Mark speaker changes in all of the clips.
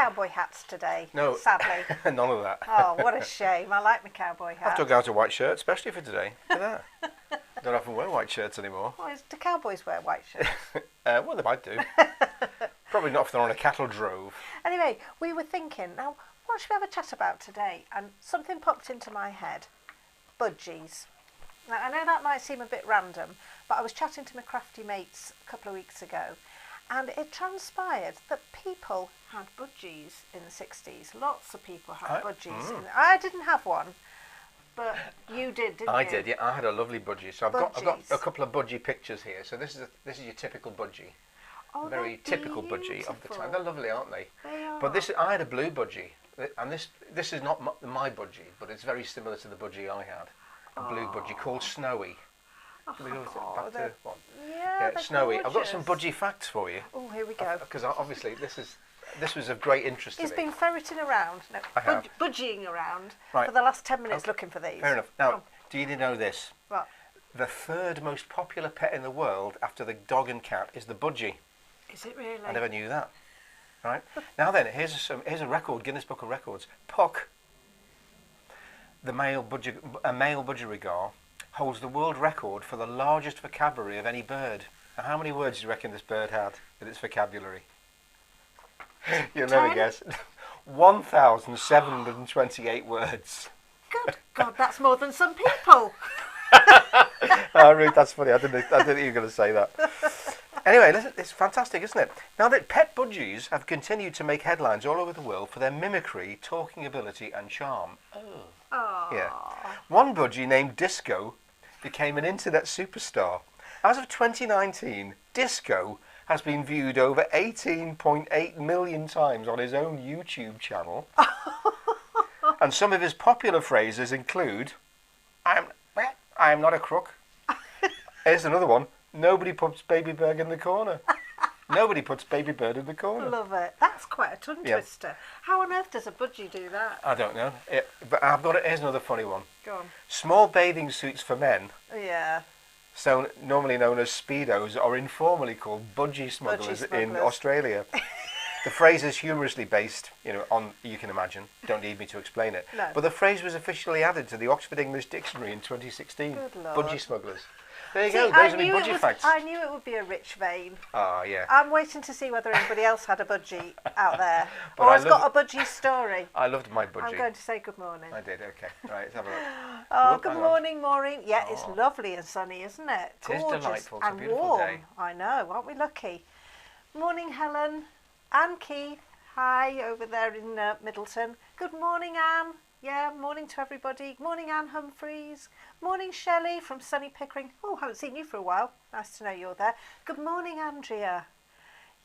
Speaker 1: cowboy hats today.
Speaker 2: No.
Speaker 1: Sadly.
Speaker 2: None of that.
Speaker 1: Oh, what a shame. I like my cowboy hat.
Speaker 2: I've dug out a white shirt, especially for today. Look at that. Don't often wear white shirts anymore.
Speaker 1: Well, do cowboys wear white shirts?
Speaker 2: Well, they might do. Probably not if they're on a cattle drove.
Speaker 1: Anyway, we were thinking, now, what should we have a chat about today? And something popped into my head. Budgies. Now, I know that might seem a bit random, but I was chatting to my crafty mates a couple of weeks ago, and it transpired that people had budgies in the 60s. Lots of people had budgies. I didn't have one, but you did, didn't you?
Speaker 2: I did, yeah. I had a lovely budgie. So I've got a couple of budgie pictures here. So this is your typical budgie.
Speaker 1: Oh,
Speaker 2: Very typical budgie of the time. They're lovely, aren't they?
Speaker 1: They are.
Speaker 2: But I had a blue budgie, and this is not my budgie, but it's very similar to the budgie I had. A blue budgie called Snowy. Can we go back to one?
Speaker 1: Yeah,
Speaker 2: Snowy.
Speaker 1: gorgeous.
Speaker 2: I've got some budgie facts for you.
Speaker 1: Oh, here we go.
Speaker 2: Because obviously this was of great interest to me.
Speaker 1: He's been ferreting around, budgieing around for the last 10 minutes looking for these.
Speaker 2: Fair enough. Now, do you know this?
Speaker 1: What?
Speaker 2: The third most popular pet in the world after the dog and cat is the budgie.
Speaker 1: Is it really?
Speaker 2: I never knew that. Right. Now then, here's a record, Guinness Book of Records. Puck, a male budgerigar, holds the world record for the largest vocabulary of any bird. Now, how many words do you reckon this bird had in its vocabulary? You'll never guess. 1,728 words.
Speaker 1: Good God, that's more than some people.
Speaker 2: Oh, Ruth, that's funny. I didn't think you were going to say that. Anyway, listen, it's fantastic, isn't it? Now that pet budgies have continued to make headlines all over the world for their mimicry, talking ability and charm. Oh. Yeah. One budgie named Disco became an internet superstar. As of 2019, Disco has been viewed over 18.8 million times on his own YouTube channel. And some of his popular phrases include, I am not a crook. Here's another one. Nobody puts baby bird in the corner. Nobody puts baby bird in the corner.
Speaker 1: Love it. That's quite a tongue twister. How on earth does a budgie do that?
Speaker 2: I don't know. But I've got it. Here's another funny one.
Speaker 1: Go on.
Speaker 2: Small bathing suits for men,
Speaker 1: Yeah.
Speaker 2: so normally known as Speedos, are informally called budgie smugglers in Australia. The phrase is humorously based, on, you can imagine. Don't need me to explain it.
Speaker 1: No.
Speaker 2: But the phrase was officially added to the Oxford English Dictionary in 2016.
Speaker 1: Good Lord.
Speaker 2: Budgie smugglers. There you go. Those are my budgie facts.
Speaker 1: I knew it would be a rich vein.
Speaker 2: Oh, yeah.
Speaker 1: I'm waiting to see whether anybody else had a budgie out there. Or has got a budgie story.
Speaker 2: I loved my budgie.
Speaker 1: I'm going to say good morning.
Speaker 2: I did, okay. Right, let's have a look.
Speaker 1: Oh, good morning, Maureen. Yeah, it's lovely and sunny, isn't it?
Speaker 2: It is delightful. It's a
Speaker 1: and
Speaker 2: beautiful
Speaker 1: warm.
Speaker 2: day.
Speaker 1: I know, aren't we lucky? Morning, Helen. And Keith. Hi, over there in Middleton. Good morning, Anne. Yeah, morning to everybody. Morning, Anne Humphreys. Morning, Shelley from sunny Pickering. Oh, haven't seen you for a while. Nice to know you're there. Good morning, Andrea.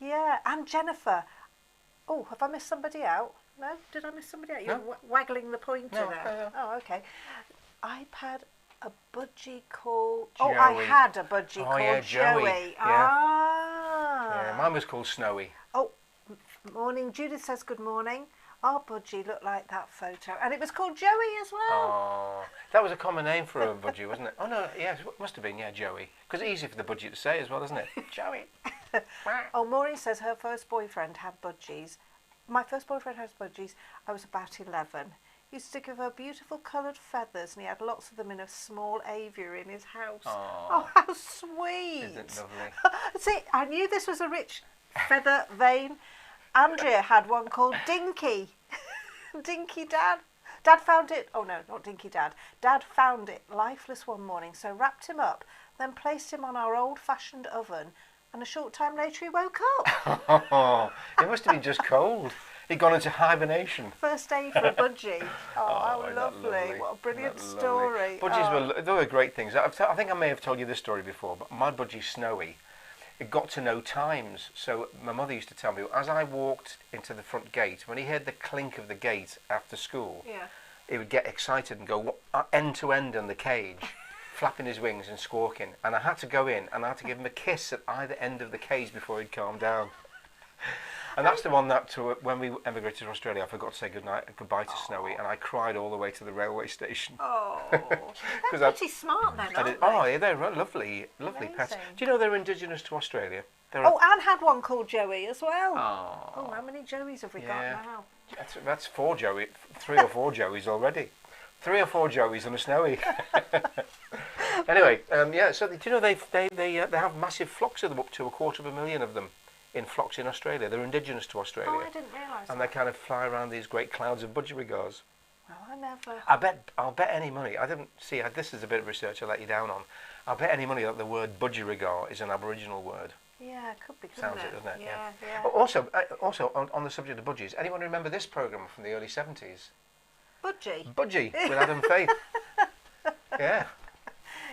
Speaker 1: Yeah, and Jennifer. Oh, have I missed somebody out? No? Did I miss somebody out? You're waggling the pointer there. Oh, okay. I've had a budgie called...
Speaker 2: Joey.
Speaker 1: Oh, I had a budgie called
Speaker 2: Joey.
Speaker 1: Joey.
Speaker 2: Yeah.
Speaker 1: Ah.
Speaker 2: Yeah, mine was called Snowy.
Speaker 1: Oh, morning. Judith says good morning. Our budgie looked like that photo. And it was called Joey as well.
Speaker 2: Oh, that was a common name for a budgie, wasn't it? Oh, no, yeah, it must have been, Joey. Because it's easy for the budgie to say as well, isn't it? Joey.
Speaker 1: Oh, Maureen says her first boyfriend had budgies. My first boyfriend has budgies. I was about 11. He used to give her beautiful coloured feathers, and he had lots of them in a small aviary in his house. Oh, how sweet.
Speaker 2: Isn't it lovely?
Speaker 1: See, I knew this was a rich feather vein. Andrea had one called Dinky. Dinky Dad. Dad found it. Oh no, not Dinky Dad. Dad found it lifeless one morning, so wrapped him up, then placed him on our old-fashioned oven, and a short time later he woke up.
Speaker 2: It must have been just cold. He'd gone into hibernation.
Speaker 1: First aid for a budgie. Oh, how lovely. What a brilliant story.
Speaker 2: Budgies were great things. I think I may have told you this story before, but my budgie Snowy, it got to know times. So my mother used to tell me, as I walked into the front gate, when he heard the clink of the gate after school, he would get excited and go end to end in the cage, flapping his wings and squawking. And I had to go in and I had to give him a kiss at either end of the cage before he'd calm down. And that's the one that, when we emigrated to Australia, I forgot to say goodbye to Snowy, and I cried all the way to the railway station.
Speaker 1: Oh, they're pretty smart then, aren't they?
Speaker 2: Oh, yeah, they're lovely pets. Do you know they're indigenous to Australia? There are,
Speaker 1: Oh, Anne had one called Joey as well.
Speaker 2: oh,
Speaker 1: Oh, how many Joeys have we
Speaker 2: Yeah.
Speaker 1: got now?
Speaker 2: that's 3 or 4 Joeys already. 3 or 4 Joeys and a Snowy. Anyway, yeah. So do you know they have massive flocks of them, up to 250,000 of them in flocks in Australia. They're indigenous to Australia.
Speaker 1: Oh, I didn't realise
Speaker 2: And
Speaker 1: that.
Speaker 2: they kind of fly around these great clouds of budgerigars.
Speaker 1: Well, I never...
Speaker 2: I'll bet any money. I didn't see. This is a bit of research I let you down on. I'll bet any money that the word budgerigar is an Aboriginal word.
Speaker 1: Yeah, it could be, couldn't
Speaker 2: Sounds it, doesn't it?
Speaker 1: Yeah, yeah.
Speaker 2: Also, on the subject of budgies, anyone remember this program from the early 70s?
Speaker 1: Budgie.
Speaker 2: Budgie with Adam Faith. Yeah.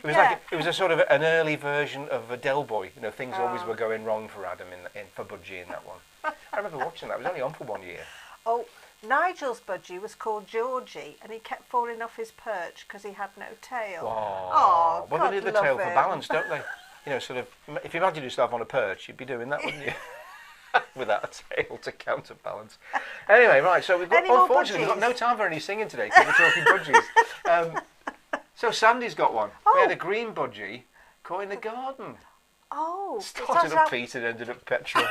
Speaker 2: It was
Speaker 1: Yeah.
Speaker 2: like it was a sort of an early version of a Del Boy. You know, things always
Speaker 1: Oh.
Speaker 2: were going wrong for Adam for Budgie in that one. I remember watching that. It was only on for 1 year.
Speaker 1: Oh, Nigel's budgie was called Georgie, and he kept falling off his perch because he had no tail.
Speaker 2: Oh, well,
Speaker 1: God
Speaker 2: they need the
Speaker 1: love
Speaker 2: tail for
Speaker 1: him.
Speaker 2: balance, don't they? You know, sort of. If you imagine yourself on a perch, you'd be doing that, wouldn't you? Without a tail to counterbalance. Anyway, right. So we've got.
Speaker 1: Any more
Speaker 2: Unfortunately, we've got no
Speaker 1: budgies?
Speaker 2: time for any singing today because we're talking budgies. So Sandy's got one. We had a green budgie caught in the garden.
Speaker 1: Oh,
Speaker 2: Started up Pete and ended up petrol.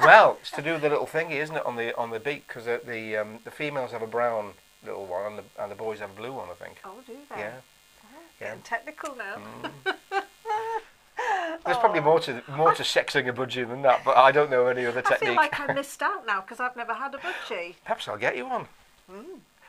Speaker 2: Well, it's to do with the little thingy, isn't it, on the beak? Because the females have a brown little one and the boys have a blue one, I think.
Speaker 1: Oh, do they?
Speaker 2: Yeah.
Speaker 1: Getting technical now.
Speaker 2: There's probably more to sexing a budgie than that, but I don't know any other
Speaker 1: I
Speaker 2: technique.
Speaker 1: feel like I missed out now because I've never had a budgie.
Speaker 2: Perhaps I'll get you one.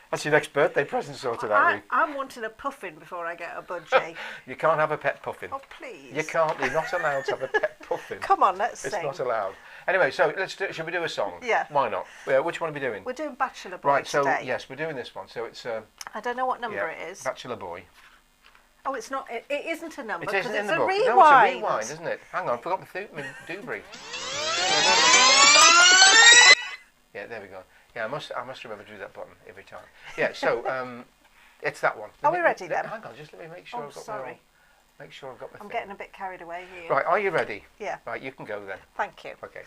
Speaker 2: That's your next birthday present sorted out, Ruth.
Speaker 1: I'm wanting a puffin before I get a budgie.
Speaker 2: You can't have a pet puffin.
Speaker 1: Oh, please.
Speaker 2: You can't. You're not allowed to have a pet puffin.
Speaker 1: Come on, let's
Speaker 2: It's
Speaker 1: sing.
Speaker 2: not allowed. Anyway, so should we do a song?
Speaker 1: Yeah.
Speaker 2: Why not? Which one are we doing?
Speaker 1: We're doing Bachelor Boy
Speaker 2: Right, so
Speaker 1: today.
Speaker 2: yes, we're doing this one. So it's
Speaker 1: I don't know what number it is.
Speaker 2: Bachelor Boy.
Speaker 1: Oh, it's not. It isn't a number
Speaker 2: It
Speaker 1: because
Speaker 2: isn't
Speaker 1: it's
Speaker 2: in the
Speaker 1: a
Speaker 2: book.
Speaker 1: rewind.
Speaker 2: No, it's a rewind, isn't it? Hang on, I forgot my doobry. Yeah, there we go. Yeah, I must remember to do that button every time. Yeah, so it's that one.
Speaker 1: Are we ready then?
Speaker 2: Hang on, just let me make sure
Speaker 1: Oh,
Speaker 2: I've got
Speaker 1: sorry.
Speaker 2: make sure I've got my
Speaker 1: I'm
Speaker 2: thing.
Speaker 1: getting a bit carried away here.
Speaker 2: Right, are you ready?
Speaker 1: Yeah.
Speaker 2: Right, you can go then.
Speaker 1: Thank you.
Speaker 2: Okay.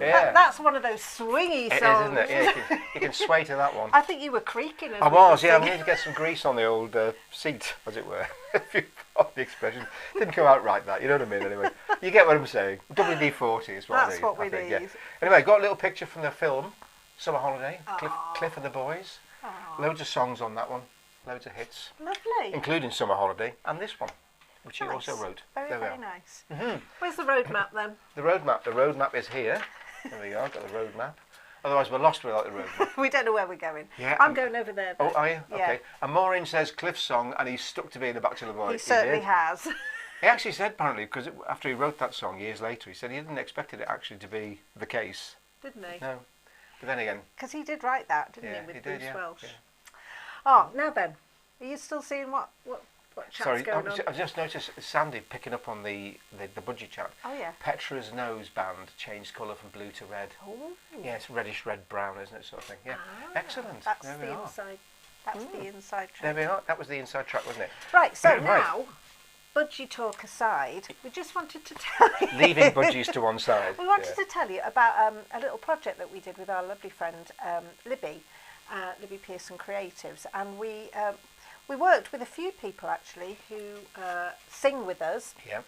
Speaker 1: That's one of those swingy
Speaker 2: It is,
Speaker 1: songs.
Speaker 2: isn't it? Yeah, you can sway to that one.
Speaker 1: I think you were creaking as
Speaker 2: I
Speaker 1: we
Speaker 2: was,
Speaker 1: were
Speaker 2: yeah. I
Speaker 1: singing.
Speaker 2: need to get some grease on the old seat, as it were. If you follow the expression, didn't come out right. That, you know what I mean? Anyway, you get what I'm saying. WD-40 is what I
Speaker 1: That's
Speaker 2: need.
Speaker 1: what we
Speaker 2: I think,
Speaker 1: need.
Speaker 2: yeah. Anyway, got a little picture from the film Summer Holiday.
Speaker 1: Aw.
Speaker 2: Cliff and the boys.
Speaker 1: Aw,
Speaker 2: Loads of songs on that one. Loads of hits,
Speaker 1: lovely.
Speaker 2: including Summer Holiday and this one, which he
Speaker 1: Nice.
Speaker 2: also wrote.
Speaker 1: Very,
Speaker 2: There we
Speaker 1: very
Speaker 2: are.
Speaker 1: nice.
Speaker 2: Mhm.
Speaker 1: Where's the roadmap then?
Speaker 2: The roadmap is here. There we are, got the roadmap. Otherwise we're lost without the roadmap.
Speaker 1: We don't know where we're going.
Speaker 2: Yeah,
Speaker 1: I'm going over there.
Speaker 2: Oh,
Speaker 1: Though.
Speaker 2: are you?
Speaker 1: Yeah.
Speaker 2: Okay. And Maureen says Cliff's song, and he's stuck to being a Bachelor boy.
Speaker 1: He certainly
Speaker 2: did.
Speaker 1: has.
Speaker 2: He actually said, apparently, because after he wrote that song years later, he said he didn't expect it actually to be the case.
Speaker 1: Didn't he?
Speaker 2: No. But then again...
Speaker 1: Because he did write that, didn't
Speaker 2: Yeah,
Speaker 1: he, with
Speaker 2: he
Speaker 1: Bruce
Speaker 2: did, yeah,
Speaker 1: Welsh?
Speaker 2: yeah.
Speaker 1: Oh, now then, are you still seeing what chat's
Speaker 2: Sorry,
Speaker 1: going on?
Speaker 2: I've just noticed Sandy picking up on the budgie chat.
Speaker 1: Oh, yeah.
Speaker 2: Petra's nose band changed colour from blue to red.
Speaker 1: Oh.
Speaker 2: Yeah, it's reddish red brown, isn't it, sort of thing? Yeah.
Speaker 1: Ah,
Speaker 2: Excellent.
Speaker 1: That's
Speaker 2: there we
Speaker 1: the
Speaker 2: are.
Speaker 1: inside. That's the inside
Speaker 2: There
Speaker 1: track.
Speaker 2: we are. That was the inside track, wasn't it?
Speaker 1: Right, so
Speaker 2: Right.
Speaker 1: now, budgie talk aside, we just wanted to tell you...
Speaker 2: Leaving budgies to one side.
Speaker 1: We wanted to tell you about a little project that we did with our lovely friend Libby Pearson Creatives, and we worked with a few people actually who sing with us,
Speaker 2: Yeah.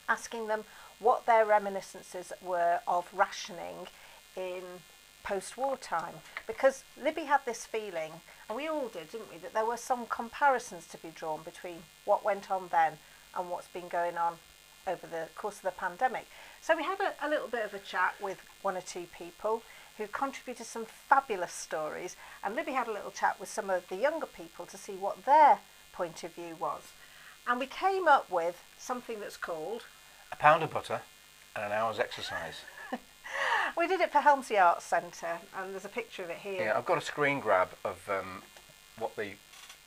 Speaker 1: asking them what their reminiscences were of rationing in post-war time, because Libby had this feeling, and we all did, didn't we, that there were some comparisons to be drawn between what went on then and what's been going on over the course of the pandemic. So we had a little bit of a chat with one or two people who contributed some fabulous stories, and Libby had a little chat with some of the younger people to see what their point of view was. And we came up with something that's called...
Speaker 2: A pound of butter and an hour's exercise.
Speaker 1: We did it for Helmsley Arts Centre, and there's a picture of it here.
Speaker 2: Yeah, I've got a screen grab of what the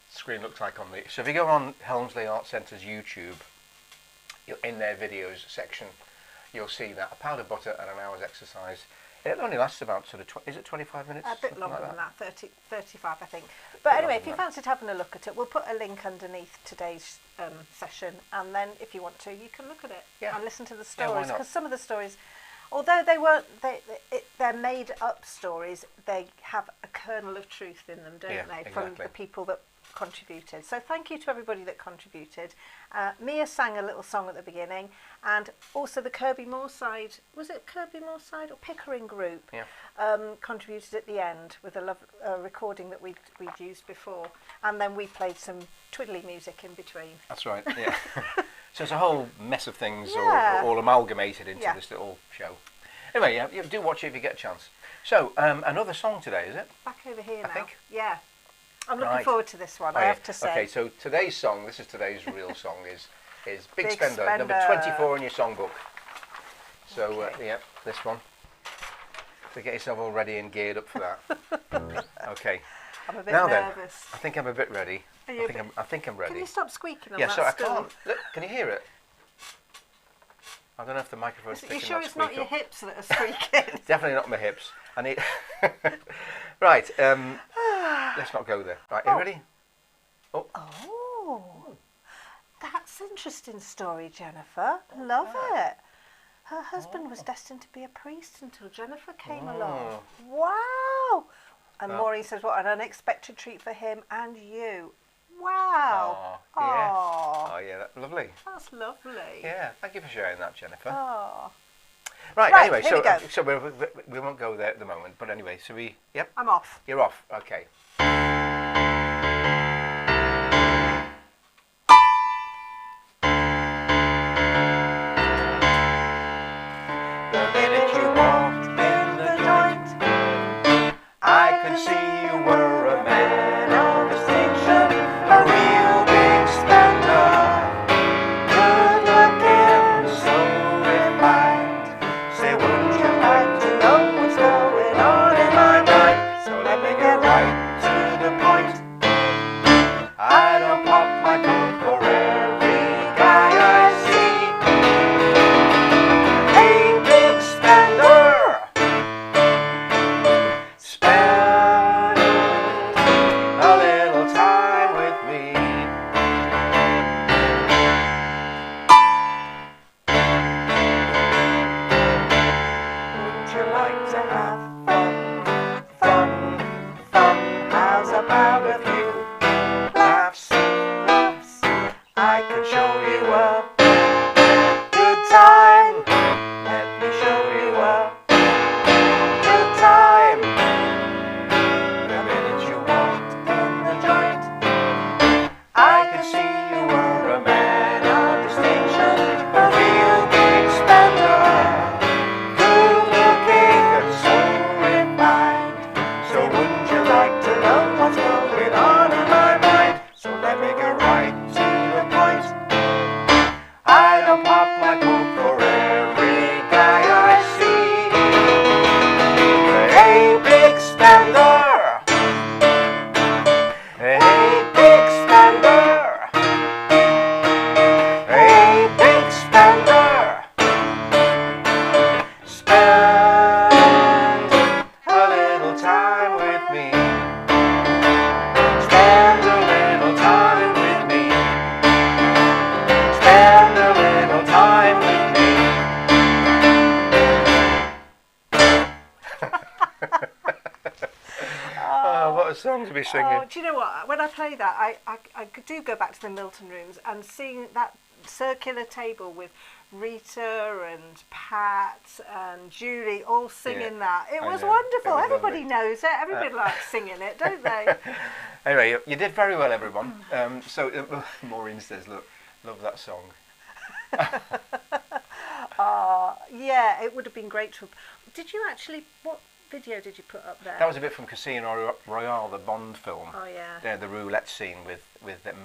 Speaker 2: screen looks like on the... So if you go on Helmsley Arts Centre's YouTube, in their videos section, you'll see that. A pound of butter and an hour's exercise. It only lasts about sort of... is it 25 minutes?
Speaker 1: A bit
Speaker 2: Something
Speaker 1: longer
Speaker 2: like
Speaker 1: than that, 35 I think. But anyway,
Speaker 2: longer
Speaker 1: if you
Speaker 2: than that.
Speaker 1: fancied having a look at it, we'll put a link underneath today's session, and then if you want to, you can look at it and listen to the
Speaker 2: Yeah, why
Speaker 1: stories,
Speaker 2: not?
Speaker 1: because some of the stories, although they weren't, they're made up stories, they have a kernel of truth in them, don't
Speaker 2: Yeah,
Speaker 1: they, from
Speaker 2: exactly.
Speaker 1: the people that contributed. So thank you to everybody that contributed. Mia sang a little song at the beginning, and also the Kirby Moorside, was it Kirby Moorside or Pickering group, contributed at the end with a recording that we'd used before, and then we played some twiddly music in between.
Speaker 2: That's right, yeah. So it's a whole mess of things
Speaker 1: Yeah.
Speaker 2: all amalgamated into
Speaker 1: Yeah.
Speaker 2: this little show. Anyway, yeah, you do watch it if you get a chance. So, another song today, is it?
Speaker 1: Back over here
Speaker 2: I
Speaker 1: now.
Speaker 2: think.
Speaker 1: Yeah. I'm looking
Speaker 2: Right.
Speaker 1: forward to this one,
Speaker 2: Oh,
Speaker 1: I
Speaker 2: yeah.
Speaker 1: have to say.
Speaker 2: Okay, so today's song, this is today's real song, is Big
Speaker 1: Big
Speaker 2: Spender, number
Speaker 1: Spender.
Speaker 2: 24 in your songbook. So,
Speaker 1: Okay.
Speaker 2: yeah, this one. So get yourself all ready and geared up for that. Okay.
Speaker 1: I'm a bit
Speaker 2: Now
Speaker 1: nervous.
Speaker 2: then, I think I'm a bit ready.
Speaker 1: Are you a bit-
Speaker 2: I think I'm ready.
Speaker 1: Can you stop squeaking on
Speaker 2: Yeah,
Speaker 1: that
Speaker 2: so I
Speaker 1: stool?
Speaker 2: can't. Look, can you hear it? I don't know if the microphone's
Speaker 1: You
Speaker 2: picking
Speaker 1: sure
Speaker 2: that
Speaker 1: it's not
Speaker 2: squeak
Speaker 1: your
Speaker 2: up.
Speaker 1: hips that are squeaking?
Speaker 2: Definitely not my hips. I need. Right. Let's not go there. Right. You
Speaker 1: Oh.
Speaker 2: ready?
Speaker 1: Oh, that's an interesting story, Jennifer. Love it. Her husband was destined to be a priest until Jennifer came along. Wow. And Maureen says, what an unexpected treat for him and you. Wow.
Speaker 2: Oh, yeah.
Speaker 1: Aw,
Speaker 2: Oh, yeah. That's lovely.
Speaker 1: that's lovely.
Speaker 2: Yeah. Thank you for sharing that, Jennifer.
Speaker 1: Oh,
Speaker 2: Right.
Speaker 1: Right,
Speaker 2: Anyway,
Speaker 1: here
Speaker 2: so
Speaker 1: we go.
Speaker 2: so we won't go there at the moment. But anyway, so we. Yep.
Speaker 1: I'm off.
Speaker 2: You're off. Okay. The minute you walked in the joint, I could see you were a man of distinction, a real big spender, good looking, so refined. Say, wouldn't you like to know what's going on in my mind? So let me get right to the point. What a song to be singing.
Speaker 1: Oh, do you know what? When I play that, I do go back to the Milton rooms and seeing that circular table with Rita and Pat and Julie all singing that. It was wonderful.
Speaker 2: It was
Speaker 1: Everybody
Speaker 2: lovely.
Speaker 1: knows it. Everybody likes singing it, don't they?
Speaker 2: Anyway, you did very well, everyone. Maureen says, look, love that song.
Speaker 1: Yeah, it would have been great to. Did you actually? What video did you put up there?
Speaker 2: That was a bit from Casino Royale, the Bond film.
Speaker 1: Oh yeah.
Speaker 2: The roulette scene with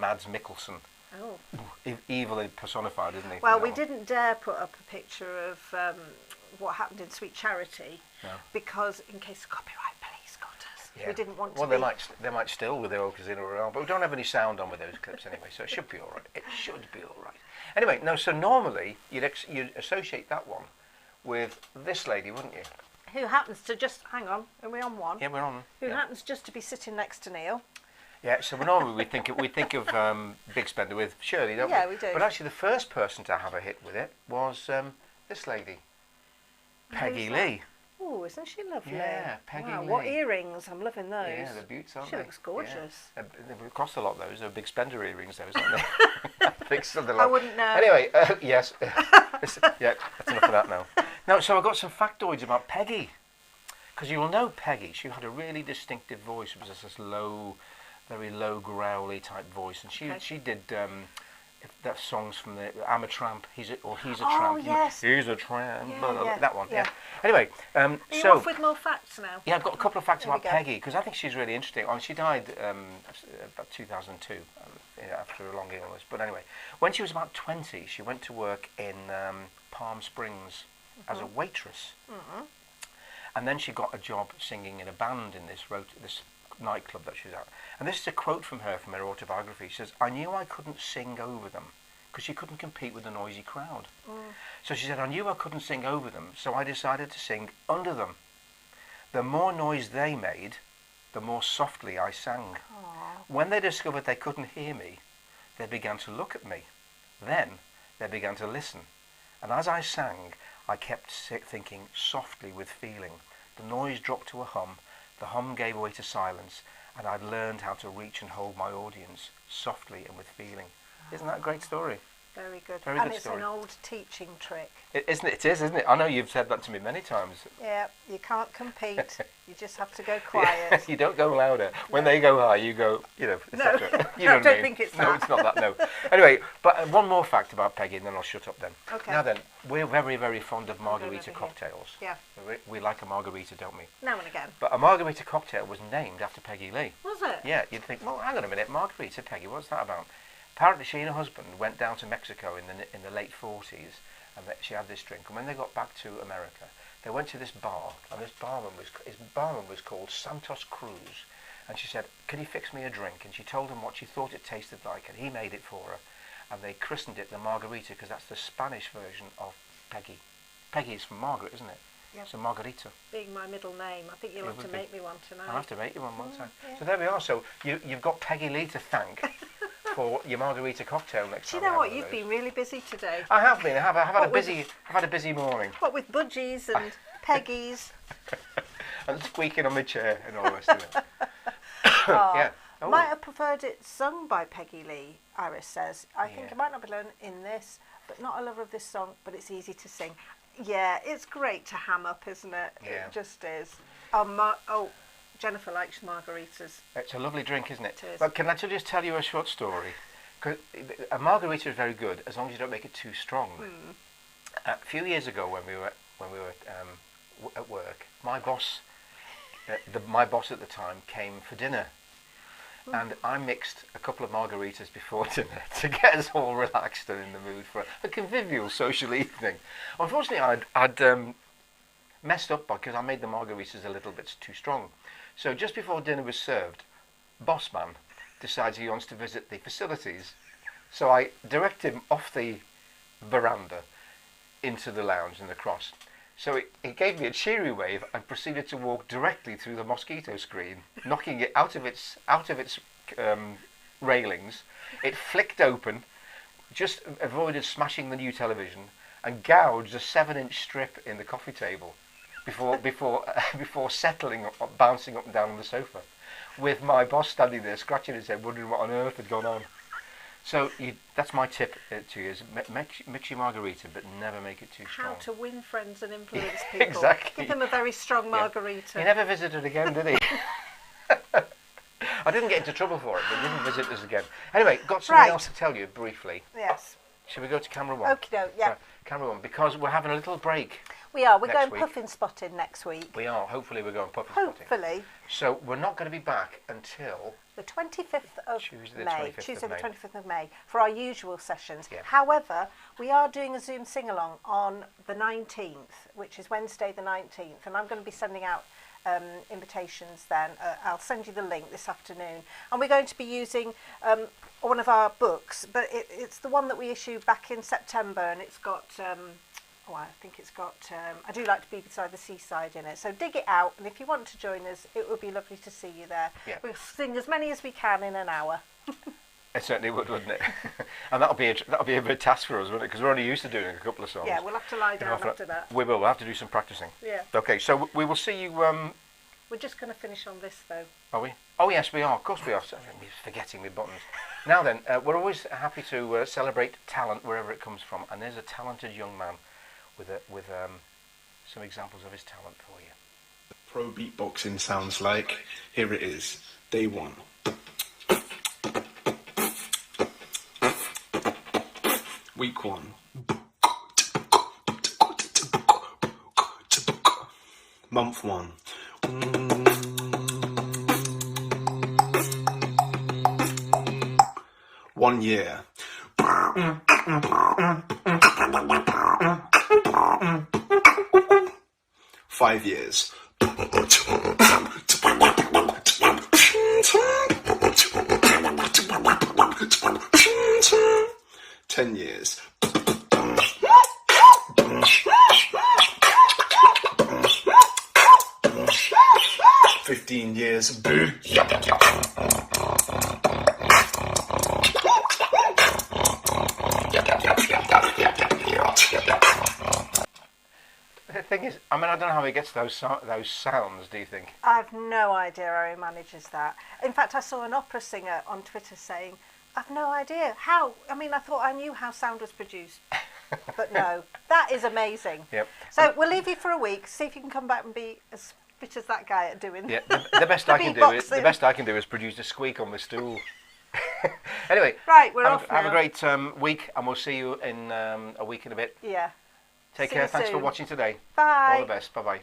Speaker 2: Mads Mikkelsen.
Speaker 1: Oh.
Speaker 2: Evil personified, isn't he?
Speaker 1: Well, we didn't dare put up a picture of what happened in Sweet Charity because in case the copyright police got us, we didn't want to.
Speaker 2: Well, they might still with their old Casino Royale, but we don't have any sound on with those clips anyway, so it should be all right. It should be all right. Anyway, no. So normally you'd associate that one with this lady, wouldn't you?
Speaker 1: Who happens to just hang on? Are we on one?
Speaker 2: Yeah, we're on.
Speaker 1: Who happens just to be sitting next to Neil?
Speaker 2: Yeah, so normally we think of Big Spender with Shirley, don't we?
Speaker 1: Yeah, we do.
Speaker 2: But actually, the first person to have a hit with it was this lady, Peggy Lee.
Speaker 1: Oh, isn't she lovely?
Speaker 2: Yeah, Peggy Lee.
Speaker 1: What earrings? I'm loving those.
Speaker 2: Yeah, they're beautiful, aren't
Speaker 1: she
Speaker 2: they?
Speaker 1: looks gorgeous.
Speaker 2: Yeah. They cost a lot, those. They're Big Spender earrings, those, aren't they? I think something like.
Speaker 1: I wouldn't know.
Speaker 2: Anyway, yes. Yeah, that's enough of that now. Now, so I've got some factoids about Peggy. Because you will know Peggy. She had a really distinctive voice. It was just this low, very low, growly type voice. And she did that songs from the I'm a Tramp, He's a Tramp.
Speaker 1: Oh, yes.
Speaker 2: He's a Tramp.
Speaker 1: Yeah,
Speaker 2: that one,
Speaker 1: yeah.
Speaker 2: Anyway,
Speaker 1: Are you off with more facts now?
Speaker 2: yeah, I've got a couple of facts
Speaker 1: There we
Speaker 2: about
Speaker 1: go.
Speaker 2: Peggy, because I think she's really interesting. She died about 2002, after a long illness. But anyway, when she was about 20, she went to work in Palm Springs as a waitress. And then she got a job singing in a band in this nightclub that she was at. And this is a quote from her autobiography. She says, I knew I couldn't sing over them because she couldn't compete with the noisy crowd. So she said, I knew I couldn't sing over them, so I decided to sing under them. The more noise they made, the more softly I sang. When they discovered they couldn't hear me, they began to look at me. Then they began to listen. And as I sang, I kept thinking softly with feeling. The noise dropped to a hum, the hum gave way to silence, and I'd learned how to reach and hold my audience softly and with feeling. Isn't that a great story?
Speaker 1: Very good.
Speaker 2: Very
Speaker 1: and
Speaker 2: good
Speaker 1: it's
Speaker 2: story.
Speaker 1: an old teaching trick.
Speaker 2: It is, isn't it? I know you've said that to me many times.
Speaker 1: Yeah, you can't compete. You just have to go quiet.
Speaker 2: You don't go louder. When they go high, you go,
Speaker 1: No,
Speaker 2: etc. You
Speaker 1: I
Speaker 2: know what
Speaker 1: don't
Speaker 2: I mean?
Speaker 1: think it's
Speaker 2: No,
Speaker 1: that.
Speaker 2: it's not that, no. Anyway, but one more fact about Peggy, and then I'll shut up then.
Speaker 1: Okay.
Speaker 2: Now then, we're very, very fond of margarita
Speaker 1: over here.
Speaker 2: cocktails.
Speaker 1: Yeah.
Speaker 2: We like a margarita, don't we?
Speaker 1: Now and again.
Speaker 2: But a margarita cocktail was named after Peggy Lee.
Speaker 1: Was it?
Speaker 2: Yeah, you'd think, well, hang on a minute, margarita, Peggy, what's that about? Apparently she and her husband went down to Mexico in the late 40s, and she had this drink. And when they got back to America, they went to this bar, and his barman was called Santos Cruz. And she said, can you fix me a drink? And she told him what she thought it tasted like, and he made it for her. And they christened it the margarita, because that's the Spanish version of Peggy. Peggy is from Margaret, isn't it?
Speaker 1: Yep.
Speaker 2: So margarita.
Speaker 1: Being my middle name, I think you'll have to make me one tonight.
Speaker 2: I'll have to make you one time.
Speaker 1: Yeah.
Speaker 2: So there we are. So you've got Peggy Lee to thank for your margarita cocktail next
Speaker 1: Do
Speaker 2: time.
Speaker 1: you know
Speaker 2: we
Speaker 1: what?
Speaker 2: have one
Speaker 1: You've
Speaker 2: of those.
Speaker 1: been really busy today.
Speaker 2: I have been. I've had a busy morning.
Speaker 1: What with budgies and Peggies?
Speaker 2: And squeaking on my chair and all the rest of it.
Speaker 1: Oh,
Speaker 2: Yeah. Oh.
Speaker 1: Might have preferred it sung by Peggy Lee, Iris says. I think
Speaker 2: Yeah.
Speaker 1: it might not be learned in this, but not a lover of this song, but it's easy to sing. Yeah, it's great to ham up, isn't it?
Speaker 2: Yeah.
Speaker 1: It just is. Jennifer likes margaritas.
Speaker 2: It's a lovely drink, isn't it?
Speaker 1: It is.
Speaker 2: But can I just tell you a short story? Because a margarita is very good as long as you don't make it too strong. A few years ago, when we were at work, my boss at the time came for dinner, and I mixed a couple of margaritas before dinner to get us all relaxed and in the mood for a convivial social evening. Unfortunately, I'd messed up because I made the margaritas a little bit too strong. So just before dinner was served, boss man decides he wants to visit the facilities. So I direct him off the veranda into the lounge and the cross. So it gave me a cheery wave and proceeded to walk directly through the mosquito screen, knocking it out of its railings. It flicked open, just avoided smashing the new television, and gouged a 7-inch strip in the coffee table before settling, bouncing up and down on the sofa. with my boss standing there scratching his head, wondering what on earth had gone on. So that's my tip to you: is mix your margarita, but never make it too strong.
Speaker 1: How to win friends and influence people.
Speaker 2: Exactly.
Speaker 1: Give them a very strong margarita.
Speaker 2: He never visited again, did he? I didn't get into trouble for it, but he didn't visit us again. Anyway, got something else to tell you briefly.
Speaker 1: Yes.
Speaker 2: Shall we go to camera one?
Speaker 1: Okay, yeah.
Speaker 2: Camera one, because we're having a little break.
Speaker 1: We are. We're going puffin spotting next week.
Speaker 2: We are. Hopefully, we're going puffin spotting.
Speaker 1: Hopefully.
Speaker 2: So we're not going to be back until
Speaker 1: the 25th of May. Tuesday, the 25th of May, for our usual sessions.
Speaker 2: Yeah.
Speaker 1: However, we are doing a Zoom sing-along on the 19th, which is Wednesday the 19th, and I'm going to be sending out invitations then. I'll send you the link this afternoon, and we're going to be using one of our books, but it's the one that we issued back in September, and it's got I think it's got I Do Like to Be Beside the Seaside in it, so dig it out, and if you want to join us, it would be lovely to see you there. We'll sing as many as we can in an hour.
Speaker 2: It certainly would, wouldn't it? And that'll be a bit of task for us, won't it? Because we're only used to doing a couple of songs.
Speaker 1: Yeah, we'll have to lie down after that.
Speaker 2: We will. We'll have to do some practicing.
Speaker 1: Yeah.
Speaker 2: Okay, so we will see you.
Speaker 1: We're just going to finish on this, though.
Speaker 2: Are we? Oh yes, we are. Of course we are. I'm forgetting my buttons. Now then, we're always happy to celebrate talent wherever it comes from, and there's a talented young man with some examples of his talent for you.
Speaker 3: The pro beatboxing sounds like. Here it is. Day one. Week one. Month one. 1 year. 5 years. 10 years. 15 years.
Speaker 2: The thing is, I don't know how he gets those sounds, do you think?
Speaker 1: I've no idea how he manages that. In fact, I saw an opera singer on Twitter saying, I've no idea how. I thought I knew how sound was produced. But no, that is amazing.
Speaker 2: Yep.
Speaker 1: So we'll leave you for a week, see if you can come back and be as fit as that guy at doing
Speaker 2: the best I can do is produce a squeak on the stool. Anyway,
Speaker 1: right, we're off now.
Speaker 2: Have a great week, and we'll see you in a week and a bit.
Speaker 1: Yeah.
Speaker 2: Take care. Thanks for watching today.
Speaker 1: Bye.
Speaker 2: All the best. Bye-bye.